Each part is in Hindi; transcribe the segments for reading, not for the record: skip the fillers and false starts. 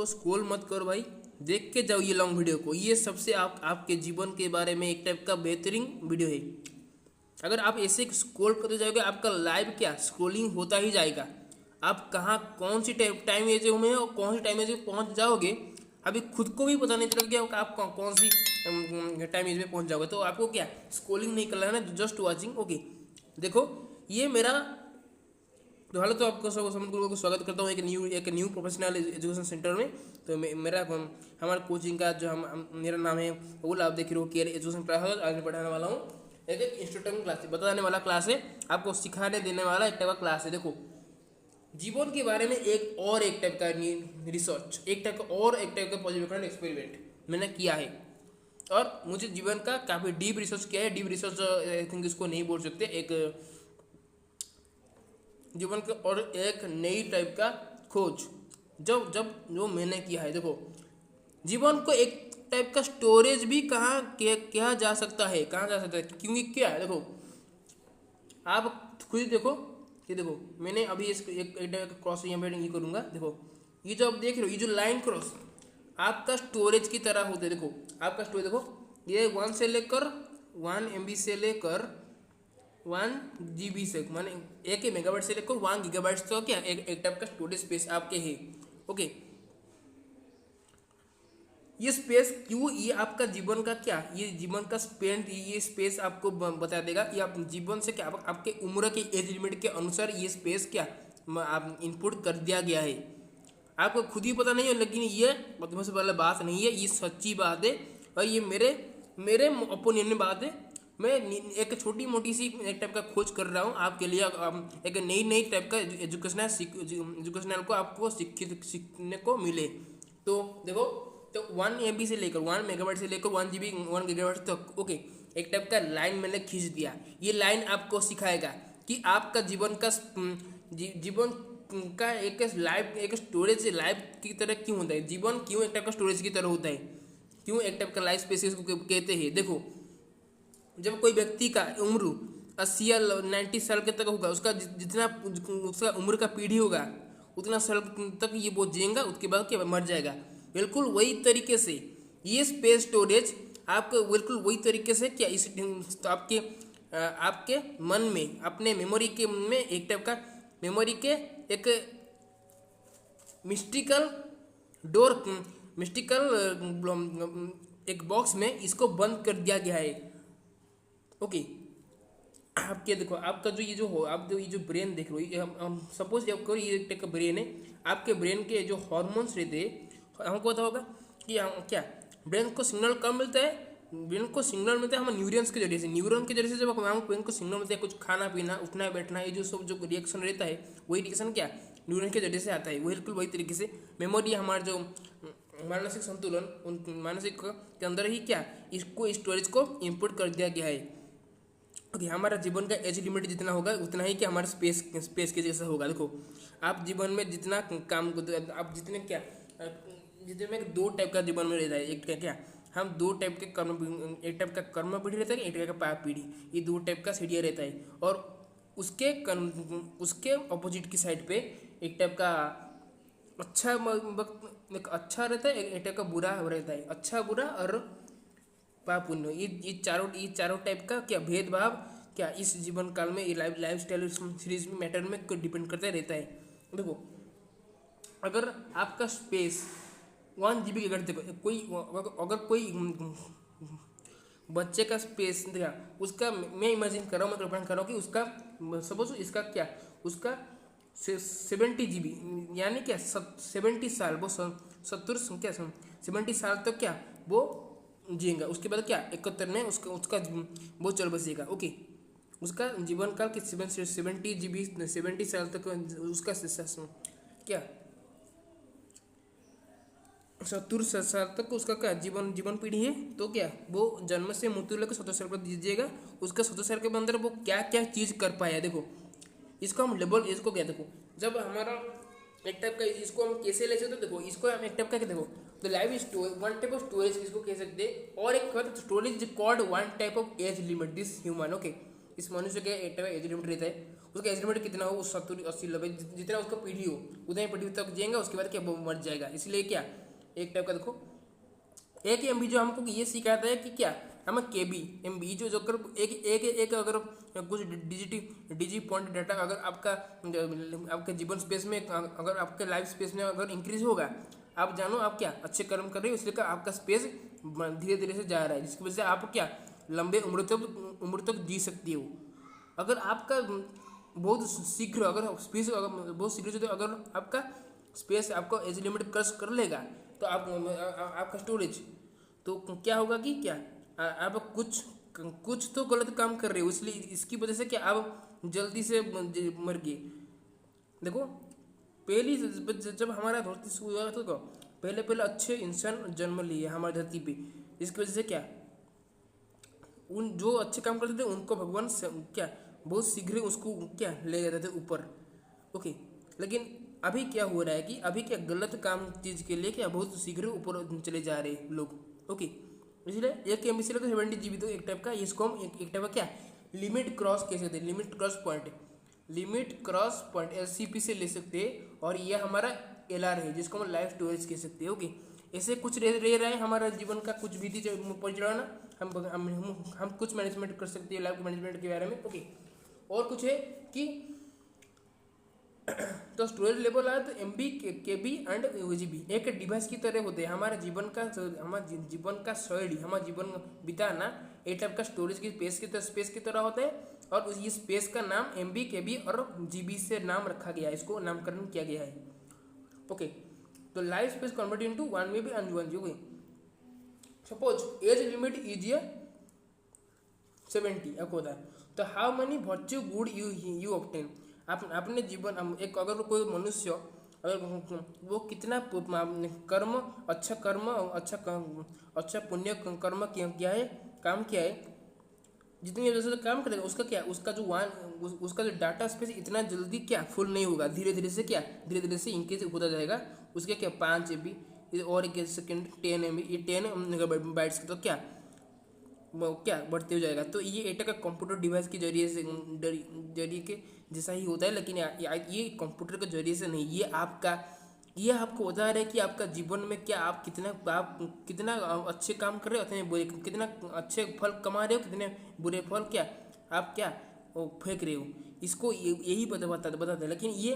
को स्क्रॉल मत करो भाई, देख के जाओ ये लॉन्ग वीडियो को। ये सबसे आपके जीवन के बारे में एक टाइप का बेहतरीन वीडियो है। अगर आप ऐसे स्क्रॉल करते जाओगे आपका लाइव क्या स्क्रॉलिंग होता ही जाएगा। आप कहाँ कौन सी टाइम एज में और कौन सी टाइम एज में पहुँच जाओगे अभी खुद को भी पता नहीं चलेगा कि आप कौन सी टाइम एज में पहुँच जाओगे। तो आपको क्या स्क्रॉलिंग नहीं करना है ना, जस्ट वॉचिंग। ओके देखो ये मेरा तो हाल तो आपको सब समझ को स्वागत करता हूँ एक न्यू प्रोफेशनल एजुकेशन सेंटर में। तो मेरा हमारा कोचिंग का जो मेरा नाम है वो आप देख रहे हो केयर एजुकेशन क्लास। आज मैं पढ़ाने वाला हूँ एक इंस्ट्रक्टर क्लास, बताने वाला क्लास है, आपको सिखाने देने वाला एक टाइप का क्लास है। देखो जीवन के बारे में एक टाइप का रिसर्च, एक टाइप का और एक टाइप का पॉजिटिव एक्सपेरिमेंट मैंने किया है और मुझे जीवन का काफ़ी डीप रिसर्च किया है। डीप रिसर्च आई थिंक इसको नहीं बोल सकते, एक जीवन के और एक नई टाइप का खोज जो मैंने किया है। देखो जीवन को एक टाइप का स्टोरेज भी कहा जा सकता है, क्योंकि क्या है देखो आप खुद ही देखो। ये देखो मैंने अभी इस एक टाइप का क्रॉस यहाँ पे ये करूँगा। देखो ये जो आप देख रहे हो ये जो लाइन क्रॉस आपका स्टोरेज की तरह होते हैं। देखो आपका स्टोरेज देखो ये 1 से लेकर 1 MB से लेकर 1 GB से माने 1 मेगाबाइट से लेकर 1 गीगाबाइट तो क्या एक टाइप का स्टोरेज स्पेस आपके है। ओके ये स्पेस क्यों, ये आपका जीवन का क्या ये जीवन का स्पेंड ये स्पेस आपको बता देगा कि आप जीवन से क्या आपके उम्र के एज लिमिट के अनुसार ये स्पेस क्या आप इनपुट कर दिया गया है। आपको खुद ही पता नहीं है, लेकिन ये मतलब से वाला बात नहीं है, ये सच्ची बात है और ये मेरे ओपिनियन में बात है। मैं एक छोटी मोटी सी एक टाइप का खोज कर रहा हूँ आपके लिए, एक नई टाइप का एजुकेशनल को आपको सीखने को मिले। तो देखो तो 1 MB से लेकर 1 मेगाबाइट से लेकर 1 GB 1 गीगाबाइट तक ओके एक टाइप का लाइन मैंने खींच दिया। ये लाइन आपको सिखाएगा कि आपका जीवन का जीवन का एक लाइव एक स्टोरेज लाइव की तरह क्यों होता है, जीवन क्यों एक टाइप का स्टोरेज की तरह होता है, क्यों एक टाइप का लाइफ स्पेसिस को कहते हैं। देखो जब कोई व्यक्ति का उम्र 80 या 90 साल के तक होगा, उसका जितना उसका उम्र का पीढ़ी होगा उतना साल तक ये वो जिएगा, उसके बाद क्या मर जाएगा। बिल्कुल वही तरीके से ये स्पेस स्टोरेज आपको बिल्कुल वही तरीके से क्या इस तो आपके मन में अपने मेमोरी के में एक टाइप का मेमोरी के एक मिस्टिकल एक बॉक्स में इसको बंद कर दिया गया है। ओके आपके देखो आपका जो ये जो हो आप जो ये जो ब्रेन देख रहे हो, हम सपोज आपको ये एक टाइप का ब्रेन है, आपके ब्रेन के जो हॉर्मोन्स रहते हैं हमको पता होगा कि क्या ब्रेन को सिग्नल कब मिलता है, ब्रेन को सिग्नल मिलता है हम न्यूरॉन्स के जरिए से। न्यूरॉन के जरिए से जब हम ब्रेन को सिग्नल मिलता है कुछ खाना पीना उठना बैठना ये जो सब जो रिएक्शन रहता है वही रिएक्शन क्या न्यूरॉन के जरिए से आता है। वही बिल्कुल वही तरीके से मेमोरी हमारा जो मानसिक संतुलन उन मानसिक के अंदर ही क्या इसको स्टोरेज को इनपुट कर दिया गया है। ओके हमारा जीवन का एज लिमिट जितना होगा उतना ही क्या हमारा स्पेस के जैसा होगा। देखो आप जीवन में जितना काम आप जितने क्या जितने में 2 टाइप का जीवन में रहता है, एक क्या हम 2 टाइप के कर्म, एक टाइप का कर्म पीढ़ी रहता है, एक टाइप का पाप पीढ़ी, ये 2 टाइप का सीढ़िया रहता है। और उसके अपोजिट की साइड पे एक टाइप का अच्छा वक्त एक अच्छा रहता है, एक टाइप का बुरा रहता है, अच्छा बुरा और पाप पुण्य। ये चारों टाइप का क्या भेदभाव क्या इस जीवन काल में ये लाइफ स्टाइल सीरीज में मैटर में डिपेंड करता रहता है। देखो अगर आपका स्पेस 1 GB की, अगर देखो अगर कोई बच्चे का स्पेस देखा उसका मैं इमेजिन कर रहा हूँ, मैं कल्पना कर रहा हूँ कि उसका सपोज इसका क्या उसका 70 GB यानी क्या 70 साल वो 70 क्या 70 साल तक क्या वो जिएगा। उसके बाद क्या 71 में उसका वो चल बसेगा। ओके उसका जीवन काल कि 70 GB 70 साल तक उसका क्या 70 साल तक उसका क्या जीवन पीढ़ी है। तो क्या वो जन्म से मृत्यु लेकर 70 साल पर दीजिएगा, उसका 70 साल के अंदर वो क्या क्या चीज़ कर पाया। देखो इसको हम लेबल इसको क्या देखो जब हमारा एक टाइप का इसको हम कैसे ले सकते, देखो इसको हम एक टाइप का देखो तो live storage 1 type of storage इसको कह सकते हैं, और एक storage called 1 type of age limit this human. Okay इस मनुष्य के एक टाइप एज लिमिट रहता है, उसका एज लिमिट कितना हो, 70 80 90 जितना उसका पीढ़ी हो उतना ही पीढ़ी तक जिएगा, उसके बाद क्या वो मर जाएगा। इसलिए क्या एक टाइप का देखो एक एमबी जो हमको ये सिखाता है कि क्या हम केबी एमबी जो जो अगर एक अगर कुछ डिजी पॉइंट डाटा अगर आपके जीवन स्पेस में अगर आपके लाइफ स्पेस में अगर इंक्रीज होगा, आप जानो आप क्या अच्छे कर्म कर रहे हो, इसलिए आपका स्पेस धीरे धीरे से जा रहा है, जिसकी वजह से आप क्या लंबे उम्र तक जी सकती हो। अगर आपका बहुत शीघ्र अगर स्पेस अगर बहुत शीघ्र से अगर आपका स्पेस आपको एज लिमिट क्रॉस कर लेगा तो आपका स्टोरेज तो क्या होगा कि क्या आप कुछ तो गलत काम कर रहे हो, इसलिए इसकी वजह से क्या आप जल्दी से मर गए। देखो पहली जब हमारा धरती शुरू हुआ तो पहले पहले अच्छे इंसान जन्म लिए हमारी धरती पे, इसकी वजह से क्या उन जो अच्छे काम करते थे उनको भगवान क्या बहुत शीघ्र उसको क्या ले जाते थे ऊपर। ओके, लेकिन अभी क्या हो रहा है कि अभी क्या गलत काम चीज़ के लिए क्या बहुत शीघ्र ऊपर चले जा रहे हैं लोग। ओके, इसलिए एक एम बी सी 70 GB तो एक टाइप का इसको हम एक टाइप का क्या लिमिट क्रॉस कह सकते हैं, लिमिट क्रॉस पॉइंट LCP से ले सकते हैं, और यह हमारा LR है जिसको हम लाइफ स्टोरेज कह सकते हैं। ओके, ऐसे कुछ रह रहा है हमारा जीवन का कुछ भी परिचालना हम कुछ मैनेजमेंट कर सकते हैं लाइफ मैनेजमेंट के बारे में। ओके, और कुछ है कि तो स्टोरेज लेवल है तो MB KB एंड OGB एक डिवाइस की तरह होते हैं। हमारा जीवन का शैली हमारा जीवन बिताना एक टाइप का स्टोरेज की स्पेस की तरह होता है, और ये स्पेस का नाम MB KB और GB से नाम रखा गया है, इसको नामकरण किया गया है। ओके, तो life space converted into 1 MB and 1 GB। Suppose age limit is 70 अब होता है, तो how many virtue good you obtain. अपने जीवन एक अगर कोई मनुष्य अगर वो कितना अच्छा पुण्य कर्म किया है काम किया है, जितनी वजह से काम करेगा उसका क्या उसका जो डाटा स्पेस इतना जल्दी क्या फुल नहीं होगा, धीरे धीरे से इंक्रीज होता जाएगा। उसके क्या 5 MB और एक सेकेंड 10 MB ये 10 बाइट्स का तो क्या बढ़ते हो जाएगा। तो ये एक का कंप्यूटर डिवाइस के जरिए के जैसा ही होता है, लेकिन ये कंप्यूटर के जरिए से नहीं, ये आपको बता रहा है कि आपका जीवन में क्या आप कितना अच्छे काम कर रहे हो, उतने बुरे कितना अच्छे फल कमा रहे हो, कितने बुरे फल क्या आप क्या फेंक रहे हो, इसको यही बताता है। लेकिन ये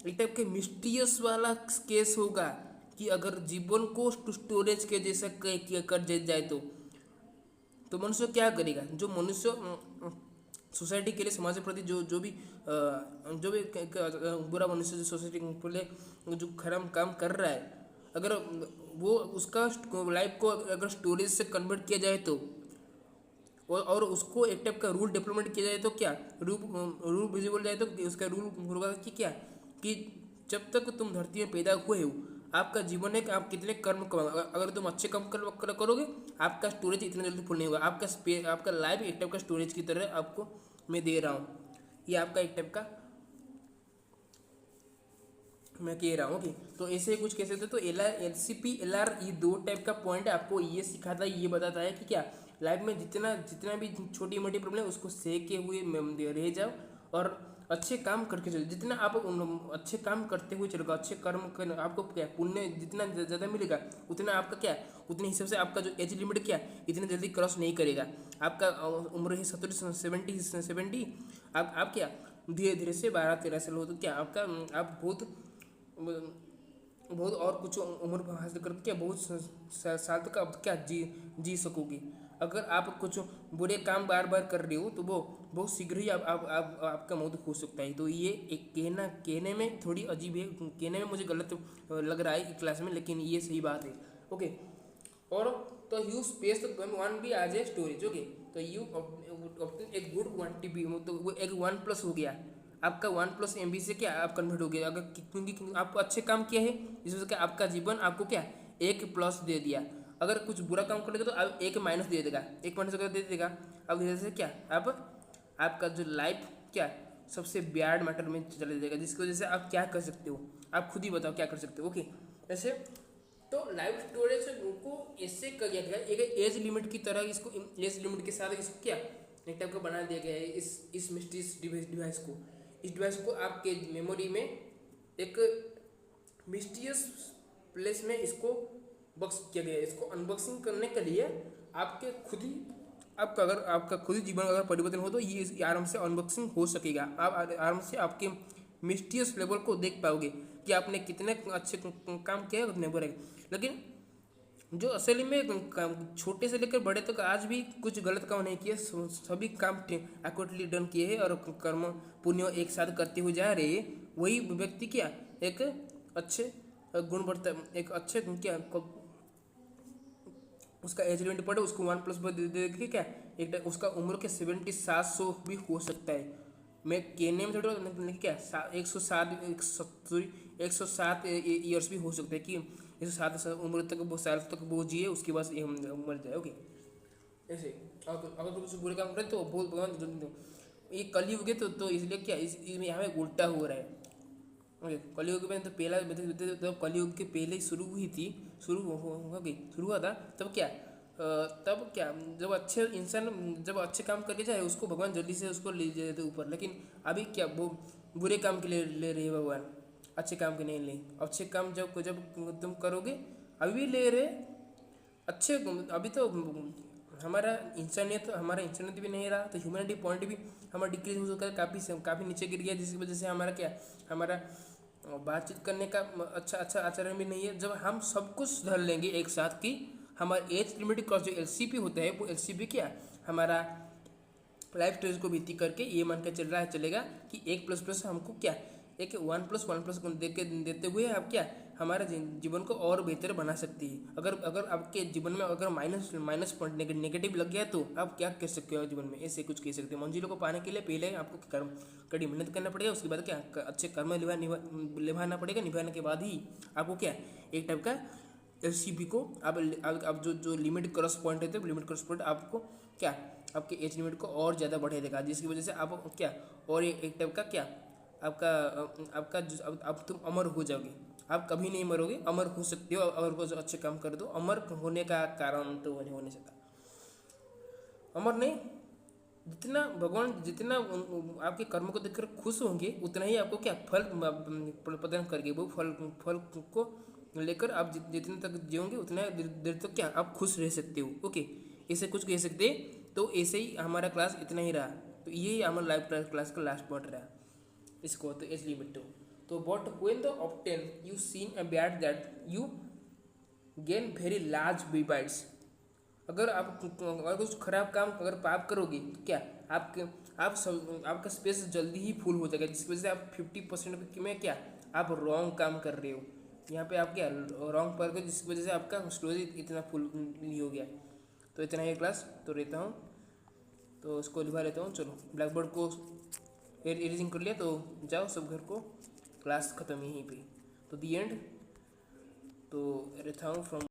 एक टाइप के मिस्टीरियस वाला केस होगा कि अगर जीवन को स्टोरेज के जैसा कर जाए तो मनुष्य क्या करेगा। जो मनुष्य सोसाइटी के लिए समाज के प्रति जो भी बुरा मनुष्य जो सोसाइटी के लिए जो खराब काम कर रहा है, अगर वो उसका लाइफ को अगर स्टोरेज से कन्वर्ट किया जाए तो और उसको एक टाइप का रूल डेवलपमेंट किया जाए तो क्या रूल विजिबल जाए तो उसका रूल होगा कि क्या कि जब तक तुम धरती में पैदा हुए हो आपका जीवन है कि आप कितने कर्म करोगे। अगर तुम अच्छे कर्म करोगे आपका स्टोरेज इतना जल्दी फुल नहीं होगा, आपका लाइफ एक टाइप का स्टोरेज की तरह आपको मैं दे रहा हूँ, ये आपका एक टाइप का मैं कह रहा हूँ। ओके, तो ऐसे ही कुछ कह सकते तो LCP LR ये 2 टाइप का पॉइंट आपको ये सिखाता है, ये बताता है कि क्या लाइफ में जितना भी छोटी मोटी प्रॉब्लम है उसको सहके हुए रह जाओ और अच्छे काम करके चलो। जितना आप अच्छे काम करते हुए चलोगे, अच्छे कर्म कर आपको क्या पुण्य जितना ज़्यादा मिलेगा उतना आपका क्या उतने हिसाब से आपका जो एज लिमिट क्या इतनी जल्दी क्रॉस नहीं करेगा। आपका उम्र है 70 आप क्या धीरे धीरे से 12-13 साल हो तो क्या आपका आप बहुत और कुछ उम्र हासिल करके क्या बहुत साल तक आप क्या जी सकोगे। अगर आप कुछ बुरे काम बार बार कर रहे हो तो वो बहुत शीघ्र ही आपका मौत हो सकता है। तो ये एक कहने में थोड़ी अजीब है, कहने में मुझे गलत लग रहा है क्लास में, लेकिन ये सही बात है। ओके, और तो यू स्पेस तो 1 भी आ जाए स्टोरेज। ओके, तो यू एक गुड 1 TB तो वो एक 1+ हो गया आपका 1+ MB से क्या आप कन्वर्ट हो गया। अगर क्योंकि आपको अच्छे काम किया है इस वजह से आपका जीवन आपको क्या 1+ दे दिया। अगर कुछ बुरा काम करेगा तो आप 1- दे देगा, 1- दे देगा। अब धीरे से क्या आपका जो लाइफ क्या सबसे बैड मैटर में चले जाएगा, जिसकी वजह से आप क्या कर सकते हो, आप खुद ही बताओ क्या कर सकते हो। ओके, ऐसे तो लाइफ स्टोरेज को ऐसे कर दिया गया एक एज लिमिट की तरह, इसको एज लिमिट के साथ इसको क्या एक टाइप का बना दिया गया है इस मिस्टीरियस डिवाइस को। इस डिवाइस को आपके मेमोरी में एक मिस्टीरियस प्लेस में इसको बॉक्स किया गया है। इसको अनबॉक्सिंग करने के लिए आपके खुद ही आपका खुद ही जीवन अगर परिवर्तन हो तो ये आराम से अनबॉक्सिंग हो सकेगा। आप आराम से आपके मिस्टीरियस लेवल को देख पाओगे कि आपने कितने अच्छे काम किया है उतने बुरे। लेकिन जो असली में छोटे से लेकर बड़े तक आज भी कुछ गलत काम नहीं किए, सभी काम एक्यूरेटली डन किए हैं और कर्म पुण्य एक साथ करते हुए जा रहे हैं, वही व्यक्ति क्या एक अच्छे गुणवत्ता एक अच्छे क्या उसका एज लिमिट पड़े उसको 1+ दे देगी क्या एक उसका उम्र के 700 भी हो सकता है। मैं कहने में थोड़ा क्या 107 ईयर्स भी हो सकते हैं कि 107 उम्र तक वो साल तक वो जिए, उसके बाद ये मर जाए। ओके, ऐसे अगर कुछ बुरे काम करें तो बहुत भगवान ये कलयुग है तो इसलिए क्या यहाँ पे उल्टा हो रहा है। ओके, कलयुग में तो पहला तो कलयुग के पहले शुरू हुई थी, शुरू हुआ था तब क्या जब अच्छे इंसान जब अच्छे काम करके जाए उसको भगवान जल्दी से उसको ले जाते ऊपर। लेकिन अभी क्या वो बुरे काम के लिए ले रहे भगवान, अच्छे काम के नहीं ले। अच्छे काम जब जब तुम करोगे अभी भी ले रहे अच्छे। अभी तो हमारा इंसानियत भी नहीं रहा, तो ह्यूमैनिटी पॉइंट भी हमारा डिक्रीज हो चुका है, काफ़ी नीचे गिर गया, जिसकी वजह से हमारा बातचीत करने का अच्छा आचरण भी नहीं है। जब हम सब कुछ सुधार लेंगे एक साथ की हमारा एज लिमिट क्रॉस जो एलसीपी होता है वो एलसीपी क्या हमारा लाइफ स्टेज को बीती करके ये मान के चलेगा कि 1++ हमको क्या एक 1+1+ देते हुए आप क्या हमारे जीवन को और बेहतर बना सकती है। अगर आपके जीवन में अगर माइनस पॉइंट नेगेटिव लग गया तो आप क्या कह सकते हो जीवन में, ऐसे कुछ कह सकते हो। मंजिलों को पाने के लिए पहले आपको कड़ी मेहनत करना पड़ेगा, उसके बाद क्या अच्छे कर्म निभाना पड़ेगा, निभाने के बाद ही आपको क्या एक टाइप का एलसीबी को अब जो लिमिट क्रॉस पॉइंट रहते हैं लिमिट क्रॉस पॉइंट आपको क्या आपके एज लिमिट को और ज़्यादा बढ़ा देगा, जिसकी वजह से आप क्या और एक टाइप का क्या आपका अब तुम अमर हो जाओगे। आप कभी नहीं मरोगे, अमर हो सकते हो अगर कुछ अच्छे काम कर दो। अमर होने का कारण तो नहीं होने सकता, अमर नहीं, जितना आपके कर्म को देखकर खुश होंगे उतना ही आपको क्या फल प्रदान करेंगे। वो फल को लेकर आप जितने तक जियोगे उतना देर तक क्या आप खुश रह सकते हो। ओके, ऐसे कुछ कह सकते हैं। तो ऐसे ही हमारा क्लास इतना ही रहा, तो ये हमारा लाइव क्लास का लास्ट पॉइंट रहा इसको तो एज लिमिट तो but when the obtain you seen a bad that you gain very large बिबाइट्स। अगर कुछ खराब काम अगर पाप करोगे तो क्या आपका स्पेस जल्दी ही फुल हो जाएगा, जिसकी वजह से आप 50% में क्या आप रॉन्ग काम कर रहे हो। यहाँ पे आप क्या रॉन्ग पर गए, जिसकी वजह से आपका स्टोरेज इतना फुल नहीं हो गया। तो इतना ही क्लास तो रहता हूँ, तो उसको लिखा लेता हूँ। चलो ब्लैक बोर्ड को इरेजिंग कर लिया, तो जाओ सब घर को, क्लास ख़त्म यहीं पे। तो दी एंड तो रहता हूँ फ्रॉम